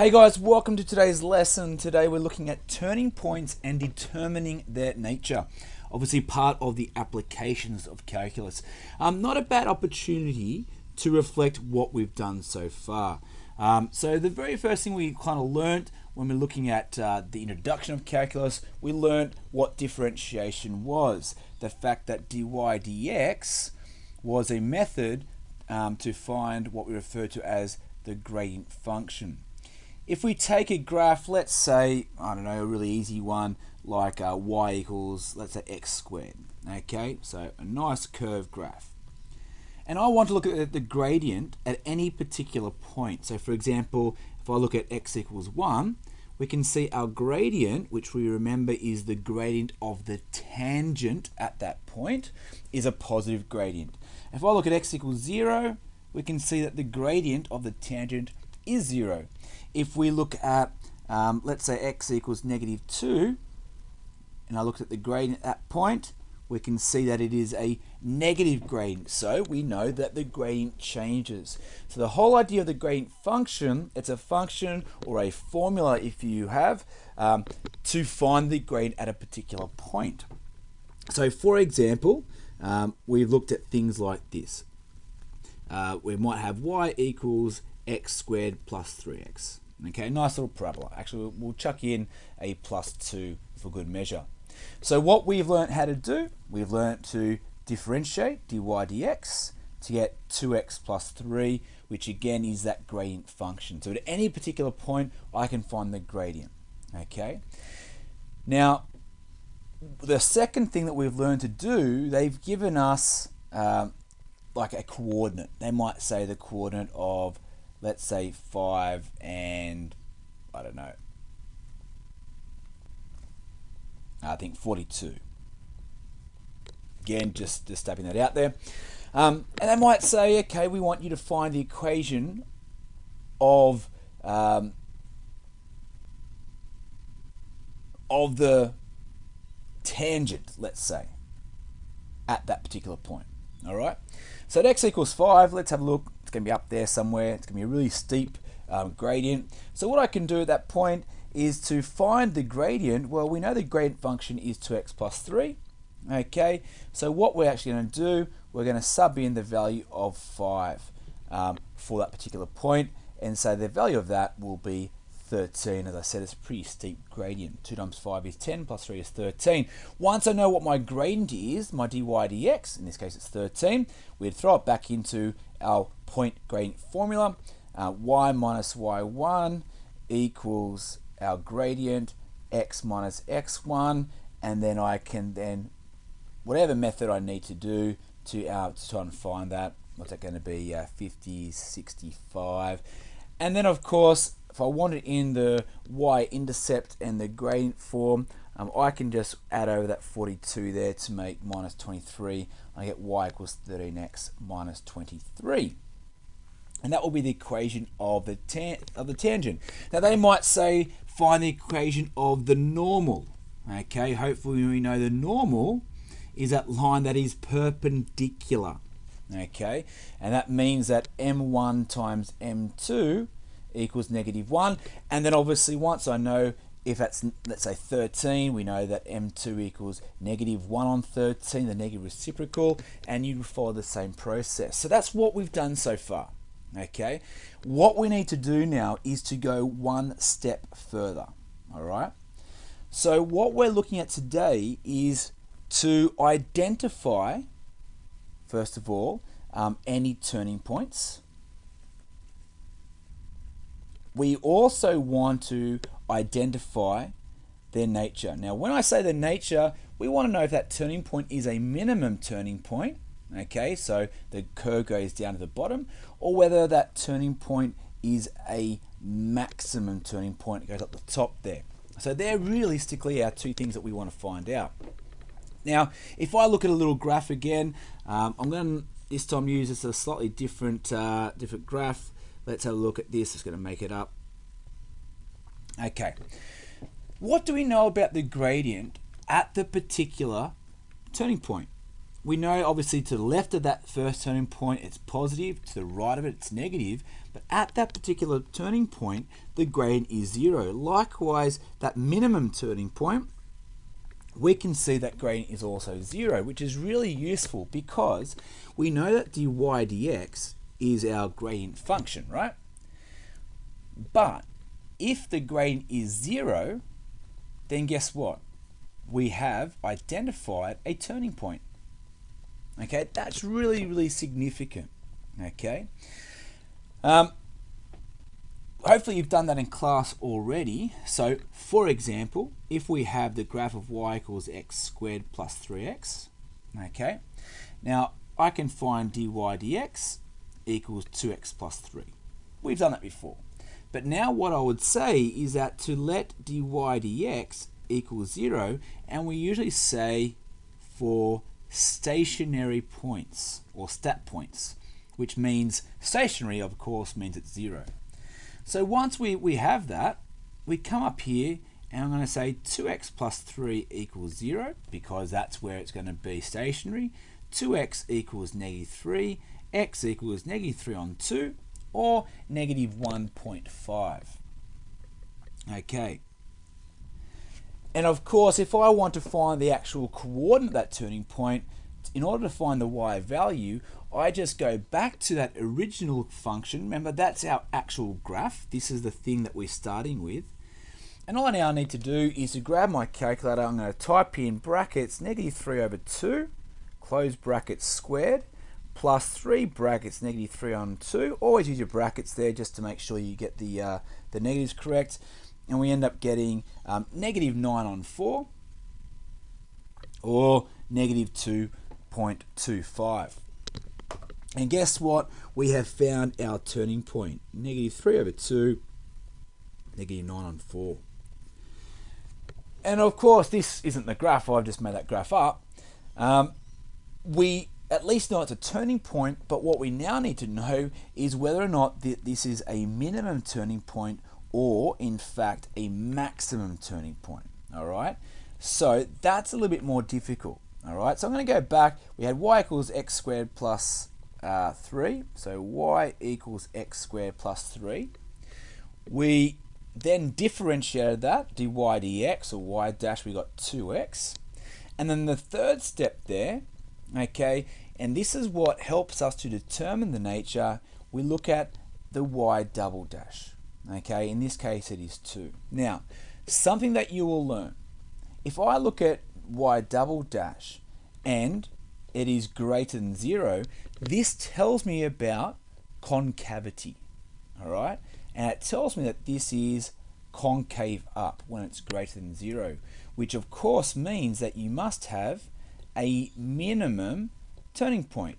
Hey guys, welcome to today's lesson. Today we're looking at turning points and determining their nature. Obviously part of the applications of calculus. Not a bad opportunity to reflect what we've done so far. So the very first thing we kind of learned when we're looking at the introduction of calculus, we learned what differentiation was. The fact that dy dx was a method to find what we refer to as the gradient function. If we take a graph, let's say, I don't know, a really easy one, like y equals, let's say, x squared. Okay, so a nice curved graph. And I want to look at the gradient at any particular point. So for example, if I look at x equals 1, we can see our gradient, which we remember is the gradient of the tangent at that point, is a positive gradient. If I look at x equals 0, we can see that the gradient of the tangent is 0. If we look at, let's say x equals -2, and I looked at the gradient at that point, we can see that it is a negative gradient. So we know that the gradient changes. So the whole idea of the gradient function, it's a function or a formula if you have, to find the gradient at a particular point. So for example, we've looked at things like this. We might have y equals x squared plus 3x. Okay, nice little parabola. Actually, we'll chuck in a plus 2 for good measure. So what we've learned how to do, we've learned to differentiate dy dx to get 2x plus 3, which again is that gradient function. So at any particular point, I can find the gradient. Okay. Now, the second thing that we've learned to do, they've given us like a coordinate. They might say the coordinate of, let's say, 5 and, I don't know, I think 42. Again, just stepping that out there. And they might say, okay, we want you to find the equation of the tangent, let's say, at that particular point. All right. So at x equals 5, let's have a look. It's going to be up there somewhere. It's going to be a really steep gradient. So what I can do at that point is to find the gradient. Well, we know the gradient function is 2x plus 3. Okay, so what we're actually going to do, we're going to sub in the value of 5 for that particular point, and so the value of that will be 13. As I said, it's a pretty steep gradient. 2 times 5 is 10, plus 3 is 13. Once I know what my gradient is, my dy dx, in this case it's 13, we'd throw it back into our point gradient formula. Y minus y1 equals our gradient, x minus x1, and then I can whatever method I need to do to try and find that. What's that going to be? 50, 65. And then of course, if I want it in the y-intercept and the gradient form, I can just add over that 42 there to make minus 23. I get y equals 13x minus 23. And that will be the equation of the tangent. Now they might say, find the equation of the normal. Okay, hopefully we know the normal is that line that is perpendicular. Okay, and that means that m1 times m2 equals -1. And then obviously once I know if that's, let's say, 13, we know that m2 equals -1 on 13, the negative reciprocal, and you follow the same process. So that's what we've done so far. Okay, what we need to do now is to go one step further. All right, so what we're looking at today is to identify, first of all, any turning points. We also want to identify their nature. Now, when I say the nature, we want to know if that turning point is a minimum turning point, okay, so the curve goes down to the bottom, or whether that turning point is a maximum turning point, it goes up the top there. So they're realistically our two things that we want to find out. Now, if I look at a little graph again, I'm going to this time use this a slightly different graph. Let's have a look at this. It's going to make it up. Okay. What do we know about the gradient at the particular turning point? We know obviously to the left of that first turning point it's positive, to the right of it it's negative, But at that particular turning point, the gradient is 0. Likewise, that minimum turning point, we can see that gradient is also 0, which is really useful because we know that dy dx is our gradient function, right? But if the gradient is 0, then guess what? We have identified a turning point. Okay, that's really, really significant. Okay. Hopefully you've done that in class already. So, for example, if we have the graph of y equals x squared plus 3x, okay, now I can find dy dx equals 2x plus 3. We've done that before. But now what I would say is that to let dy dx equals 0, and we usually say for stationary points, or stat points, which means stationary, of course, means it's 0. So once we have that, we come up here and I'm going to say 2x plus 3 equals 0 because that's where it's going to be stationary. 2x equals negative 3, x equals negative 3 on 2, or negative 1.5. Okay. And of course, if I want to find the actual coordinate of that turning point, in order to find the y value, I just go back to that original function. Remember, that's our actual graph. This is the thing that we're starting with. And all I now need to do is to grab my calculator. I'm going to type in brackets negative 3 over 2, close brackets squared, plus 3 brackets negative 3 on 2. Always use your brackets there just to make sure you get the negatives correct. And we end up getting negative 9 on 4, or negative 2.25. And guess what? We have found our turning point. Negative 3 over 2, negative 9 on 4. And of course, this isn't the graph. I've just made that graph up. We at least know it's a turning point, but what we now need to know is whether or not this is a minimum turning point or, in fact, a maximum turning point. All right? So that's a little bit more difficult. All right? So I'm going to go back. We had y equals x squared plus 3. So y equals x squared plus 3. We then differentiated that, dy dx, or y dash, we got 2x. And then the third step there, okay, and this is what helps us to determine the nature, we look at the y double dash. Okay, in this case it is 2. Now, something that you will learn, if I look at y double dash and it is greater than 0, this tells me about concavity, all right? And it tells me that this is concave up when it's greater than 0, which of course means that you must have a minimum turning point.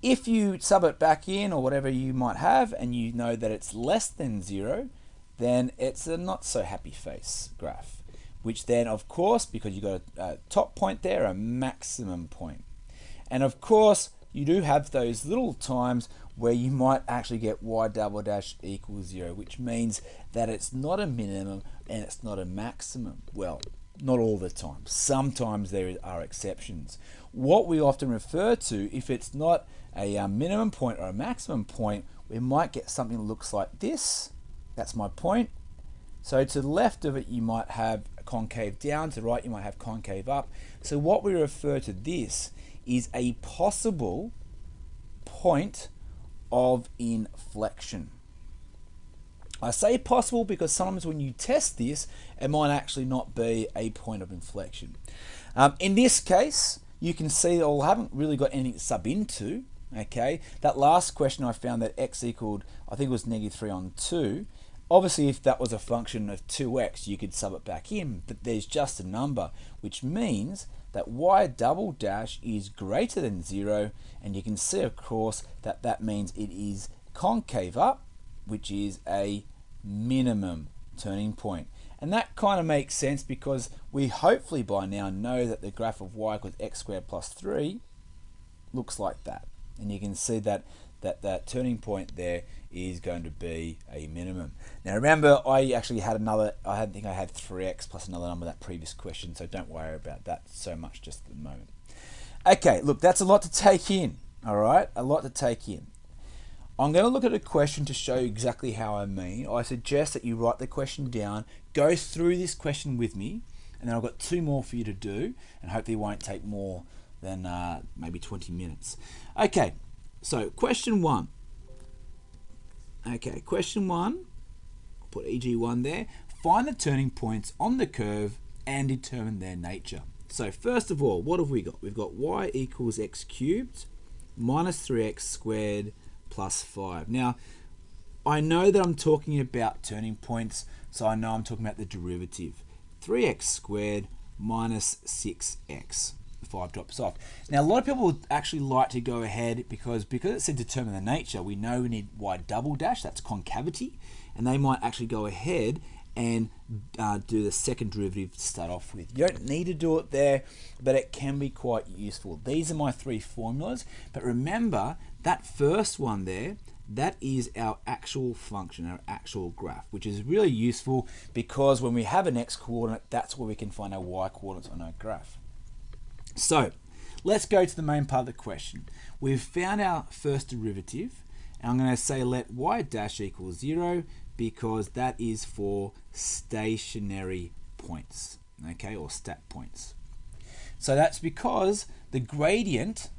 If you sub it back in or whatever you might have and you know that it's less than 0, then it's a not so happy face graph, which then of course, because you've got a top point there, a maximum point. And of course, you do have those little times where you might actually get y double dash equals 0, which means that it's not a minimum and it's not a maximum. Well, not all the time. Sometimes there are exceptions. What we often refer to, if it's not a minimum point or a maximum point, we might get something that looks like this. That's my point. So to the left of it, you might have a concave down. To the right, you might have concave up. So what we refer to this is a possible point of inflection. I say possible because sometimes when you test this, it might actually not be a point of inflection. In this case, you can see that I haven't really got anything to sub into. Okay, that last question I found that x equaled, I think it was negative 3 on 2. Obviously, if that was a function of 2x, you could sub it back in, but there's just a number, which means that y double dash is greater than 0, and you can see, of course, that that means it is concave up, which is a minimum turning point. And that kind of makes sense because we hopefully by now know that the graph of y equals x squared plus 3 looks like that. And you can see that that turning point there is going to be a minimum. Now remember, I actually had another, I think I had 3x plus another number that previous question, so don't worry about that so much just at the moment. Okay, look, that's a lot to take in, all right? A lot to take in. I'm going to look at a question to show you exactly how I mean. I suggest that you write the question down, go through this question with me, and then I've got 2 more for you to do, and hopefully it won't take more than maybe 20 minutes. Okay, so question 1. Okay, question 1, I'll put EG1 there. Find the turning points on the curve and determine their nature. So first of all, what have we got? We've got y equals x cubed minus 3x squared plus 5. Now, I know that I'm talking about turning points, so I know I'm talking about the derivative. 3x squared minus 6x. 5 drops off. Now, a lot of people would actually like to go ahead because it said determine the nature, we know we need y double dash, that's concavity, and they might actually go ahead and do the second derivative to start off with. You don't need to do it there, but it can be quite useful. These are my 3 formulas, but remember that first one there, that is our actual function, our actual graph, which is really useful because when we have an x coordinate, that's where we can find our y coordinates on our graph. So let's go to the main part of the question. We've found our first derivative, and I'm going to say let y dash equal 0 because that is for stationary points, okay, or stat points. So that's because the gradient,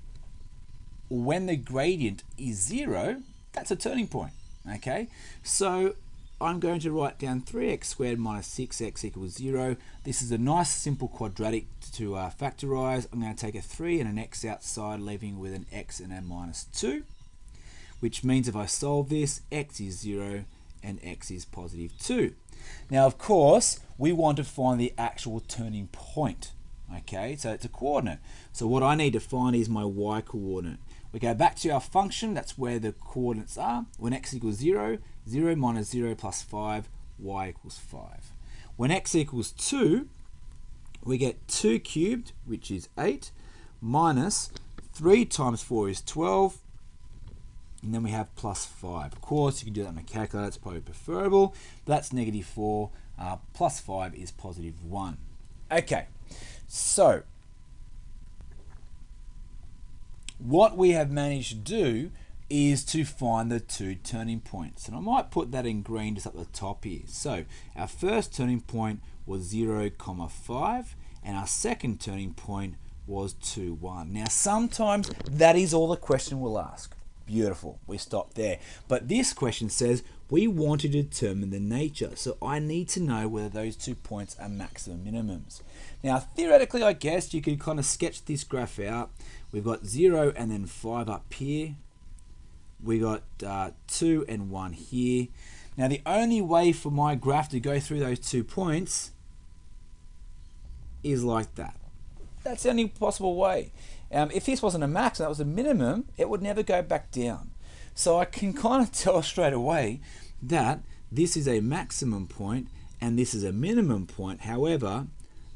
when the gradient is 0, that's a turning point, okay? So I'm going to write down 3x squared minus 6x equals 0. This is a nice simple quadratic to factorize. I'm going to take a 3 and an x outside, leaving with an x and a minus 2, which means if I solve this, x is 0 and x is positive 2. Now, of course, we want to find the actual turning point, okay? So it's a coordinate. So what I need to find is my y coordinate. We go back to our function, that's where the coordinates are. When x equals 0, 0 minus 0 plus 5, y equals 5. When x equals 2, we get 2 cubed, which is 8, minus 3 times 4 is 12, and then we have plus 5. Of course, you can do that on a calculator, it's probably preferable, but that's negative 4, plus 5 is positive 1. Okay, so what we have managed to do is to find the 2 turning points. And I might put that in green just up the top here. So our first turning point was 0, 5, and our second turning point was 2, 1. Now sometimes that is all the question will ask. Beautiful, we stop there. But this question says we want to determine the nature. So I need to know whether those 2 points are maximum minimums. Now theoretically, I guess you could kind of sketch this graph out. We've got 0 and then 5 up here. We got 2 and 1 here. Now the only way for my graph to go through those 2 points is like that. That's the only possible way. If this wasn't a max and that was a minimum, it would never go back down. So I can kind of tell straight away that this is a maximum point and this is a minimum point. However,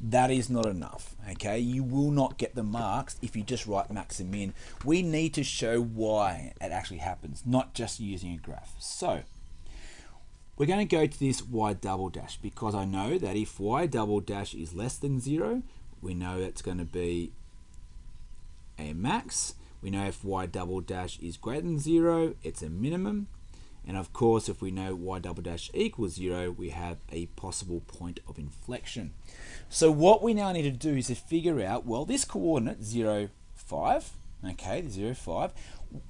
that is not enough, okay? You will not get the marks if you just write max and min. We need to show why it actually happens, not just using a graph. So we're going to go to this y double dash because I know that if y double dash is less than 0, we know it's going to be a max. We know if y double dash is greater than 0, it's a minimum. And of course, if we know y double dash equals 0, we have a possible point of inflection. So what we now need to do is to figure out, well, this coordinate 0, 5, okay, 0, 5,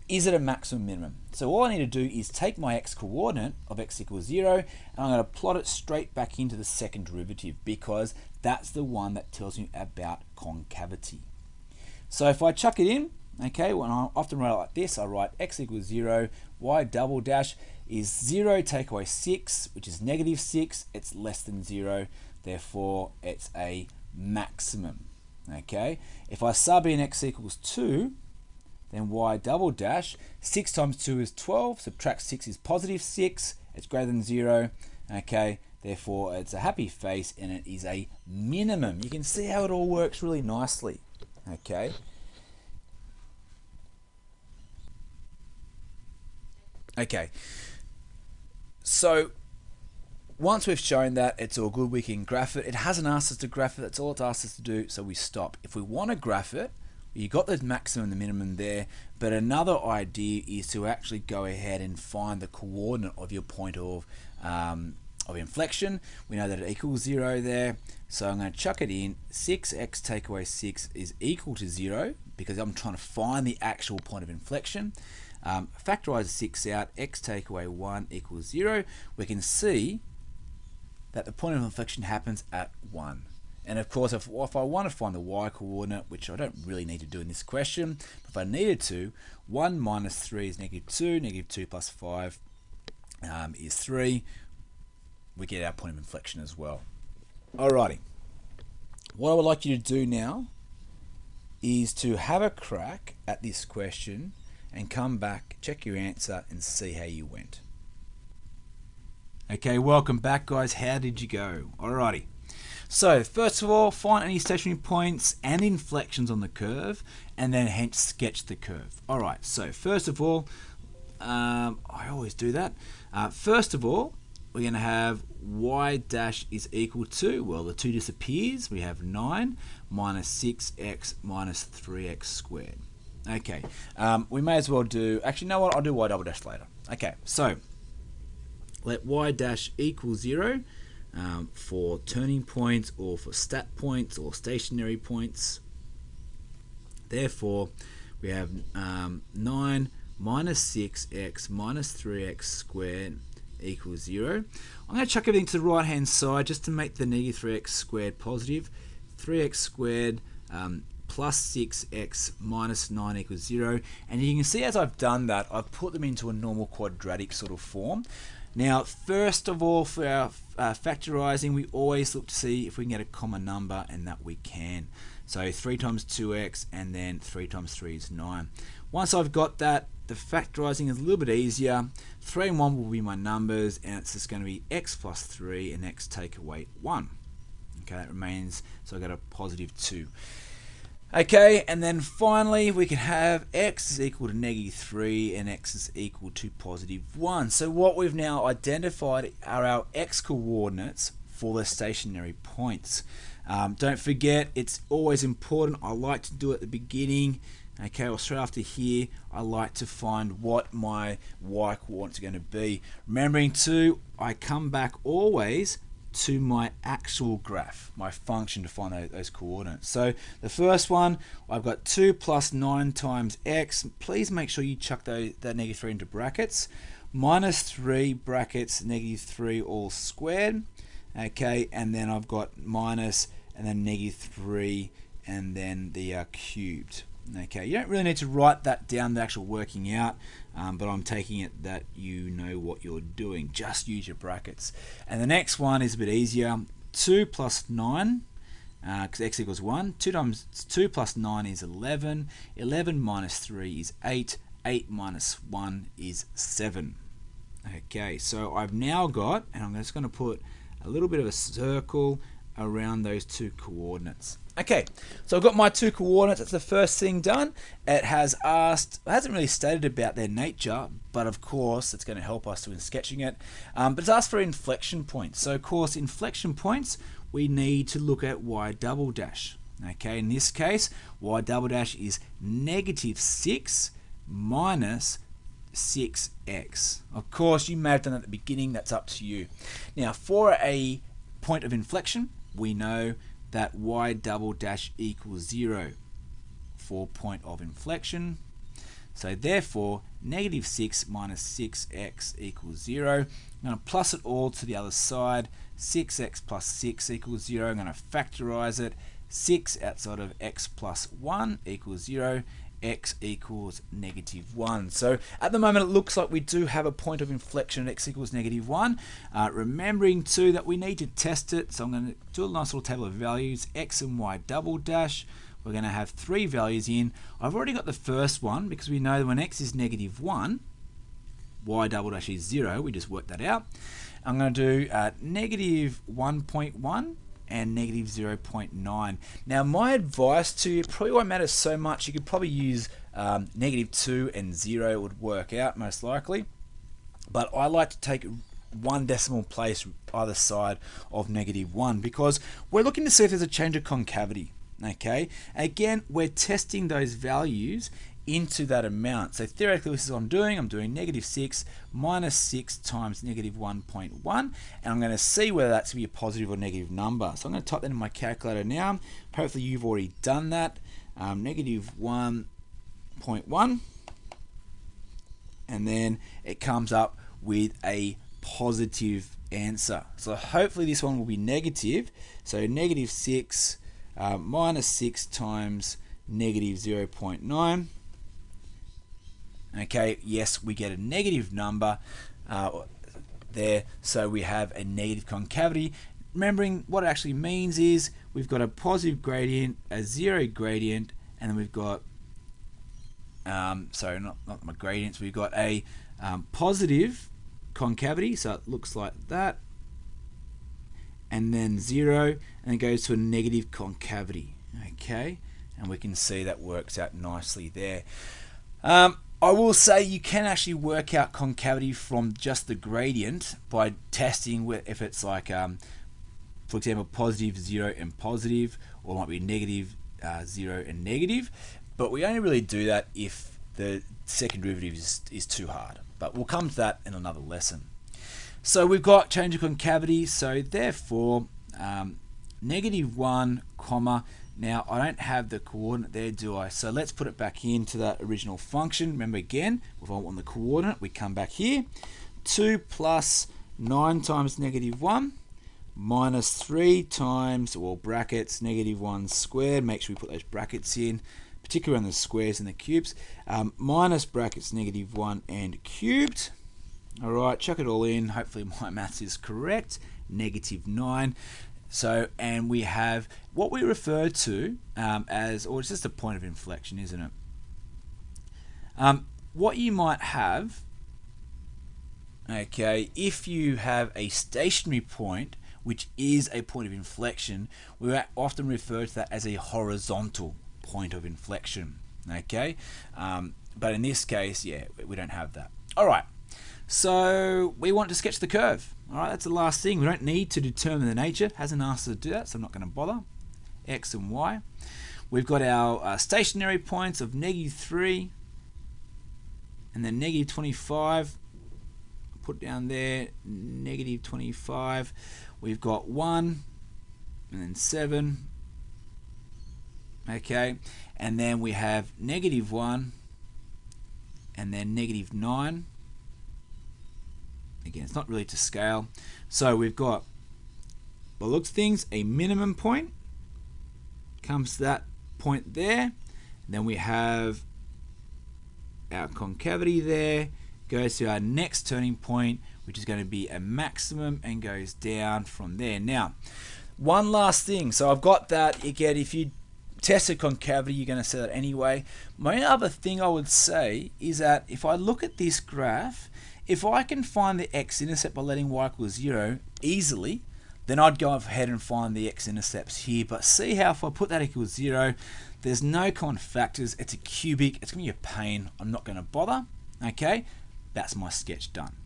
is it a maximum minimum? So all I need to do is take my x coordinate of x equals 0, and I'm going to plot it straight back into the second derivative because that's the one that tells me about concavity. So if I chuck it in, okay, when I often write it like this, I write x equals 0, y double dash is 0, take away 6, which is negative 6, it's less than 0, therefore it's a maximum, okay? If I sub in x equals 2, then y double dash, 6 times 2 is 12, subtract 6 is positive 6, it's greater than 0, okay? Therefore it's a happy face and it is a minimum. You can see how it all works really nicely, okay? Okay, so once we've shown that it's all good, we can graph it. It hasn't asked us to graph it, that's all it's asked us to do, so we stop. If we want to graph it, You got the maximum and the minimum there, but another idea is to actually go ahead and find the coordinate of your point of inflection. We know that it equals 0 there, so I'm going to chuck it in. 6x take away 6 is equal to 0 because I'm trying to find the actual point of inflection. Factorize 6 out, x take away 1 equals 0. We can see that the point of inflection happens at 1. And of course, if I want to find the y coordinate, which I don't really need to do in this question, but if I needed to, 1 minus 3 is -2, -2 plus 5 is 3. We get our point of inflection as well. Alrighty. What I would like you to do now is to have a crack at this question and come back, check your answer, and see how you went. Okay, welcome back, guys. How did you go? Alrighty. So, first of all, find any stationary points and inflections on the curve, and then hence sketch the curve. Alright, so first of all, I always do that. First of all, we're going to have y dash is equal to, well, the 2 disappears. We have 9 minus 6x minus 3x squared. Okay, we may as well do, actually, you know what, I'll do y double dash later. Okay, so let y dash equal 0 for turning points or for stat points or stationary points. Therefore, we have 9 minus 6x minus 3x squared equals 0. I'm going to chuck everything to the right hand side just to make the negative 3x squared positive. 3x squared plus 6x minus 9 equals 0. And you can see as I've done that, I've put them into a normal quadratic sort of form. Now, first of all, for our factorizing, we always look to see if we can get a common number, and that we can. So 3 times 2x and then 3 times 3 is 9. Once I've got that, the factorizing is a little bit easier. 3 and 1 will be my numbers, and it's just going to be x plus 3 and x take away 1. Okay, that remains, so I got a positive 2. Okay, and then finally we can have x is equal to -3 and x is equal to positive 1. So what we've now identified are our x coordinates for the stationary points. Don't forget, it's always important. I like to do it at the beginning. Okay, or straight after here, I like to find what my y coordinates are going to be. Remembering too, I come back always to my actual graph, my function, to find those coordinates. So the first one, I've got 2 plus 9 times x. Please make sure you chuck that -3 into brackets. Minus 3 brackets, -3 all squared. Okay, and then I've got minus and then -3 and then the cubed. Okay, you don't really need to write that down, the actual working out, but I'm taking it that you know what you're doing. Just use your brackets. And the next one is a bit easier. 2 plus 9, because x equals 1. 2 times 2 plus 9 is 11. 11 minus 3 is 8. 8 minus 1 is 7. Okay, so I've now got, and I'm just going to put a little bit of a circle around those two coordinates. Okay, so I've got my two coordinates. That's the first thing done. It has asked, it hasn't really stated about their nature, but of course it's going to help us in sketching it. But it's asked for inflection points. So of course, inflection points, we need to look at y double dash. Okay, in this case, y double dash is -6 minus 6x. Of course, you may have done that at the beginning. That's up to you. Now, for a point of inflection, we know that y double dash equals 0 for point of inflection. So therefore, -6 minus 6x equals 0. I'm going to plus it all to the other side. 6x plus 6 equals 0. I'm going to factorize it. 6 outside of x plus 1 equals 0. X equals -1. So at the moment it looks like we do have a point of inflection at x equals -1. Remembering too that we need to test it, so I'm going to do a nice little table of values, x and y double dash. We're going to have 3 values in. I've already got the first one because we know that when x is -1, y double dash is 0. We just worked that out. I'm going to do -1.1 and -0.9. Now my advice to you, probably won't matter so much. You could probably use -2 and 0 would work out most likely. But I like to take 1 decimal place either side of -1 because we're looking to see if there's a change of concavity. Okay, again, we're testing those values into that amount. So theoretically, this is what I'm doing. I'm doing -6 minus 6 times -1.1, and I'm going to see whether that's going to be a positive or negative number. So I'm going to type that in my calculator now. Hopefully you've already done that. -1.1, and then it comes up with a positive answer. So hopefully this one will be negative. So -6 minus 6 times -0.9. Okay, yes, we get a negative number there, so we have a negative concavity. Remembering what it actually means is we've got a positive gradient, a zero gradient, and then we've got sorry, not my gradients, we've got a positive concavity, so it looks like that, and then 0, and it goes to a negative concavity. Okay, and we can see that works out nicely there. I will say you can actually work out concavity from just the gradient by testing if it's like, for example, positive, 0, and positive, or it might be negative, 0, and negative. But we only really do that if the second derivative is too hard. But we'll come to that in another lesson. So we've got change of concavity. So therefore, -1, comma. Now, I don't have the coordinate there, do I? So let's put it back into that original function. Remember again, if I want the coordinate, we come back here. 2 plus 9 times -1 minus 3 times, or brackets, -1 squared. Make sure we put those brackets in, particularly on the squares and the cubes. Minus brackets -1 and cubed. All right, chuck it all in. Hopefully my maths is correct. -9. So, and we have what we refer to as, or it's just a point of inflection, isn't it? What you might have, okay, if you have a stationary point, which is a point of inflection, we often refer to that as a horizontal point of inflection, okay? But in this case, yeah, we don't have that. All right. So we want to sketch the curve. All right, that's the last thing. We don't need to determine the nature. It hasn't asked us to do that, so I'm not going to bother. X and Y. We've got our stationary points of -3 and then -25. Put down there -25. We've got 1 and then 7. Okay, and then we have -1 and then -9. Again, it's not really to scale. So we've got, by the looks of things, a minimum point. Comes to that point there. And then we have our concavity there. Goes to our next turning point, which is going to be a maximum, and goes down from there. Now, one last thing. So I've got that. Again, if you test a concavity, you're going to see that anyway. My other thing I would say is that if I look at this graph, if I can find the x-intercept by letting y equal 0 easily, then I'd go ahead and find the x-intercepts here. But see how if I put that equals 0, there's no common factors. It's a cubic. It's going to be a pain. I'm not going to bother. Okay, that's my sketch done.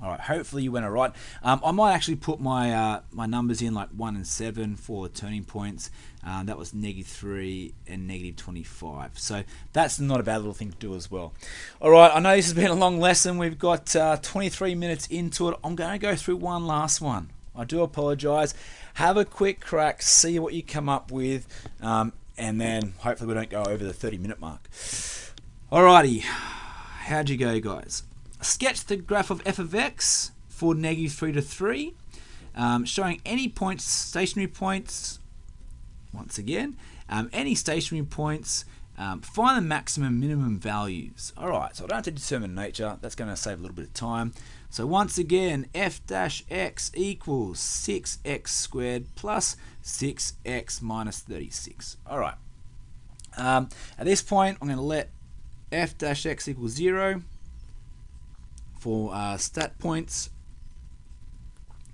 All right, hopefully you went all right. I might actually put my my numbers in, like 1 and 7 for the turning points. That was -3 and -25. So that's not a bad little thing to do as well. All right, I know this has been a long lesson. We've got 23 minutes into it. I'm going to go through one last one. I do apologize. Have a quick crack, see what you come up with, and then hopefully we don't go over the 30-minute mark. Alrighty, how'd you go, guys? Sketch the graph of f of x for -3 to 3, showing any points, stationary points, once again, any stationary points, find the maximum minimum values. Alright, so I don't have to determine nature, that's going to save a little bit of time. So once again, f dash x equals 6x squared plus 6x minus 36. Alright, at this point I'm going to let f dash x equal 0 for stat points.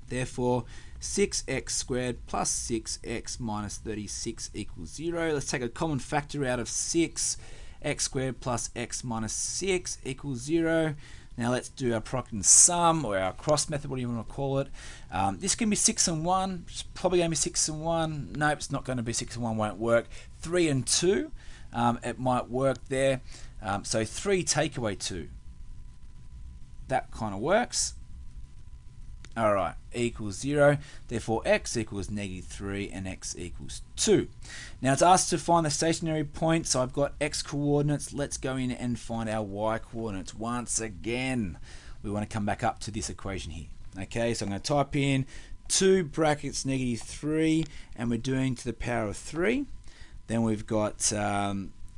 Therefore 6x squared plus 6x minus 36 equals 0. Let's take a common factor out of 6. X squared plus x minus 6 equals 0. Now let's do our product and sum, or our cross method, what do you want to call it. This can be 6 and 1. It's probably going to be 6 and 1. Nope, it's not going to be 6 and 1, won't work. 3 and 2, it might work there. So 3 take away 2. That kind of works. Alright, equals 0. Therefore, x equals -3 and x equals 2. Now it's asked to find the stationary point, so I've got x coordinates. Let's go in and find our y coordinates. Once again, we want to come back up to this equation here. Okay, so I'm going to type in 2 brackets -3, and we're doing to the power of 3. Then we've got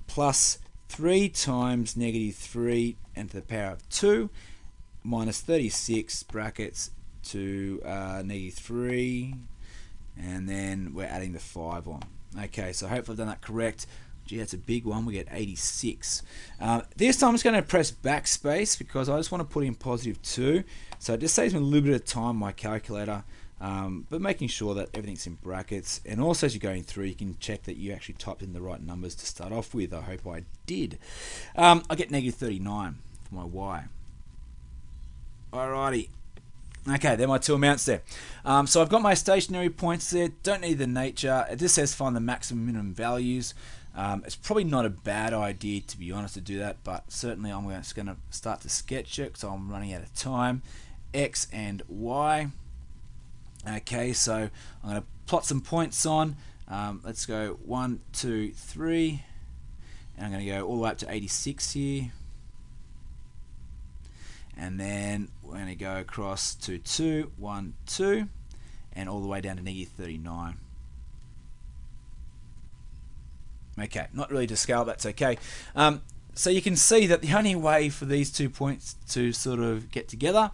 plus 3 times -3 and to the power of 2 minus 36 brackets to -3, and then we're adding the 5 on. Okay, so hopefully I've done that correct. Gee, that's a big one. We get 86. This time I'm just going to press backspace because I just want to put in +2. So it just saves me a little bit of time on my calculator, but making sure that everything's in brackets. And also as you're going through, you can check that you actually typed in the right numbers to start off with. I hope I did. I get -39 for my y. Alrighty. Okay, they're my two amounts there. So I've got my stationary points there. Don't need the nature. It just says find the maximum and minimum values. It's probably not a bad idea, to be honest, to do that, but certainly I'm just going to start to sketch it because I'm running out of time. X and Y. Okay, so I'm going to plot some points on. Let's go 1, 2, 3. And I'm going to go all the way up to 86 here. And then we're going to go across to 2, 1, 2, and all the way down to -39. Okay, not really to scale, that's okay. So you can see that the only way for these 2 points to sort of get together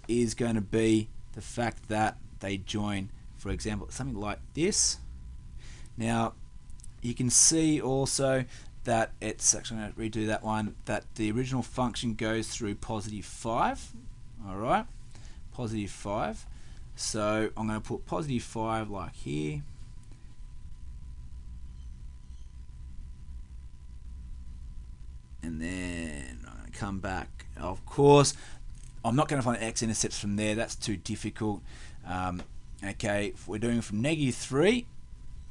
is going to be the fact that they join, for example, something like this. Now, you can see also that it's actually going to redo that one, that the original function goes through +5. Alright, +5. So I'm going to put +5 like here. And then I'm going to come back. Of course, I'm not going to find the x-intercepts from there. That's too difficult. Okay, we're doing from -3.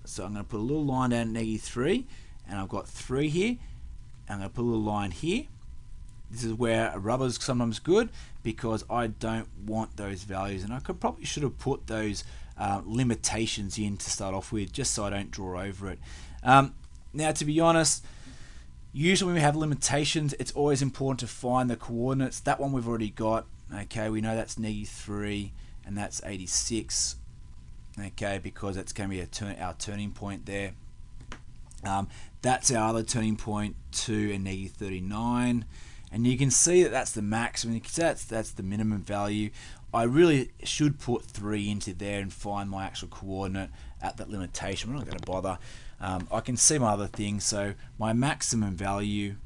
So I'm going to put a little line down at -3. And I've got 3 here. I'm going to put a little line here. This is where a rubber is sometimes good because I don't want those values, and I should have put those limitations in to start off with, just so I don't draw over it. Now, to be honest, usually when we have limitations, it's always important to find the coordinates. That one we've already got. Okay, we know that's -3 and that's 86. Okay, because it's going to be our turning point there. That's our other turning point, 2 and -39, and you can see that that's the maximum. You can see that's the minimum value. I really should put 3 into there and find my actual coordinate at that limitation. I'm not going to bother. I can see my other things. So my maximum value,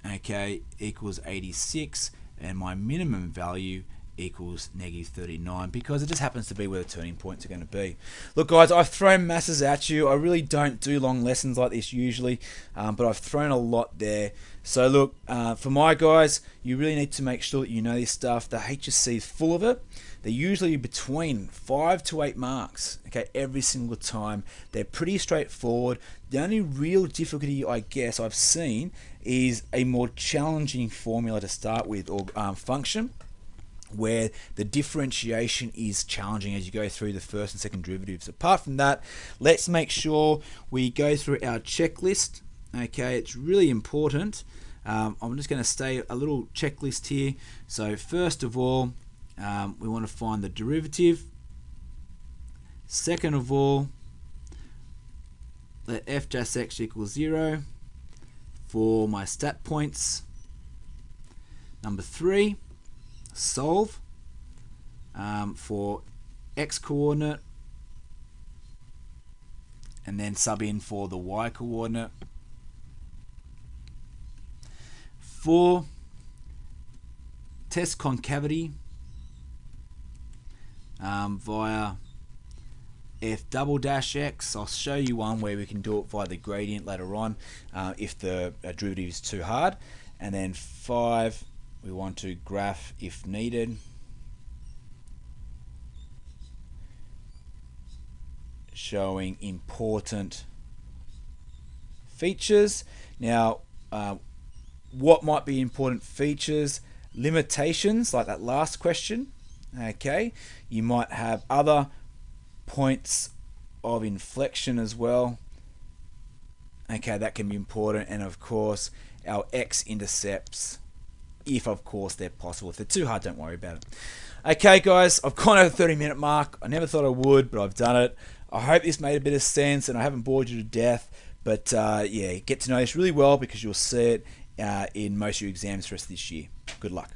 okay, equals 86, and my minimum value equals -39, because it just happens to be where the turning points are going to be. Look guys, I've thrown masses at you. I really don't do long lessons like this usually, but I've thrown a lot there. So look, for my guys, you really need to make sure that you know this stuff. The HSC is full of it. They're usually between 5 to 8 marks, okay, every single time. They're pretty straightforward. The only real difficulty I guess I've seen is a more challenging formula to start with, or function, where the differentiation is challenging as you go through the first and second derivatives. Apart from that, let's make sure we go through our checklist. Okay, it's really important. I'm just going to stay a little checklist here. So first of all, we want to find the derivative. Second of all, let f just x equals 0 for my stat points. Number 3, solve for x coordinate, and then sub in for the y coordinate. 4, test concavity via f double dash x. I'll show you one where we can do it via the gradient later on if the derivative is too hard. And then 5, We want to graph if needed. Showing important features. Now, what might be important features? Limitations, like that last question. Okay, you might have other points of inflection as well. Okay, that can be important. And of course, our x-intercepts, if of course they're possible. If they're too hard, don't worry about it. Okay, guys, I've gone over the 30-minute mark. I never thought I would, but I've done it. I hope this made a bit of sense and I haven't bored you to death. But yeah, get to know this really well because you'll see it in most of your exams the rest of this year. Good luck.